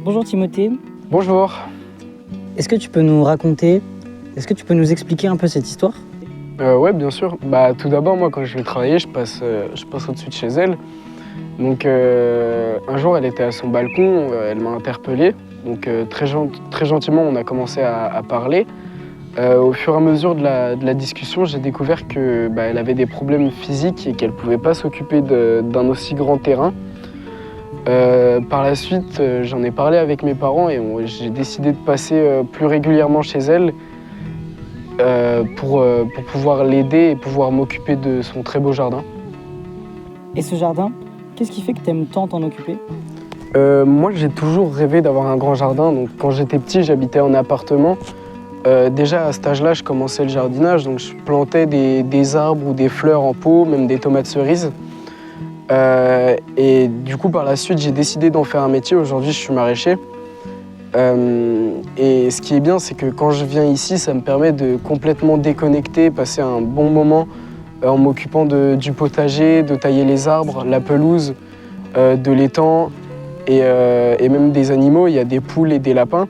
Bonjour Timothée, Bonjour. est-ce que tu peux nous raconter, est-ce que tu peux nous expliquer un peu cette histoire? Ouais, bien sûr. Tout d'abord, moi, quand je vais travailler, je passe au-dessus de chez elle. Donc, un jour, elle était à son balcon, elle m'a interpellé. Donc, très gentiment, on a commencé à parler. Au fur et à mesure de la discussion, j'ai découvert que elle avait des problèmes physiques et qu'elle ne pouvait pas s'occuper d'un aussi grand terrain. Par la suite, j'en ai parlé avec mes parents et j'ai décidé de passer plus régulièrement chez elle pour pouvoir l'aider et pouvoir m'occuper de son très beau jardin. Et ce jardin, qu'est-ce qui fait que tu aimes tant t'en occuper? Moi, j'ai toujours rêvé d'avoir un grand jardin. Donc, quand j'étais petit, j'habitais en appartement. Déjà, à cet âge-là, je commençais le jardinage. Donc, je plantais des arbres ou des fleurs en pot, même des tomates cerises. Et du coup, par la suite, j'ai décidé d'en faire un métier. Aujourd'hui, je suis maraîcher. Et ce qui est bien, c'est que quand je viens ici, ça me permet de complètement déconnecter, passer un bon moment en m'occupant du potager, de tailler les arbres, la pelouse, de l'étang et même des animaux. Il y a des poules et des lapins.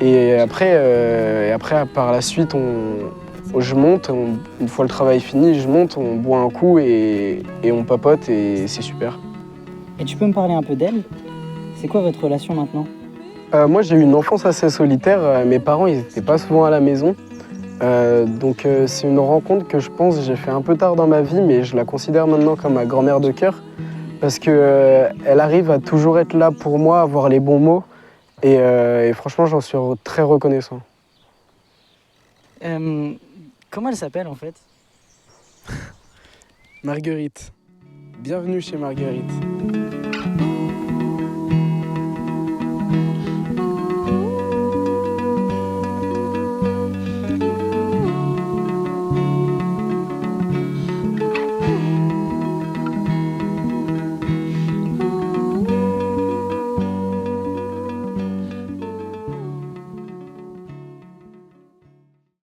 Et après par la suite, je monte. Une fois le travail fini, je monte, on boit un coup et on papote et c'est super. Et tu peux me parler un peu d'elle? C'est quoi votre relation maintenant? Moi, j'ai eu une enfance assez solitaire. Mes parents, ils n'étaient pas souvent à la maison. Donc c'est une rencontre que je pense j'ai fait un peu tard dans ma vie, mais je la considère maintenant comme ma grand-mère de cœur parce que elle arrive à toujours être là pour moi, avoir les bons mots et franchement j'en suis très reconnaissant. Comment elle s'appelle en fait? Marguerite, bienvenue chez Marguerite.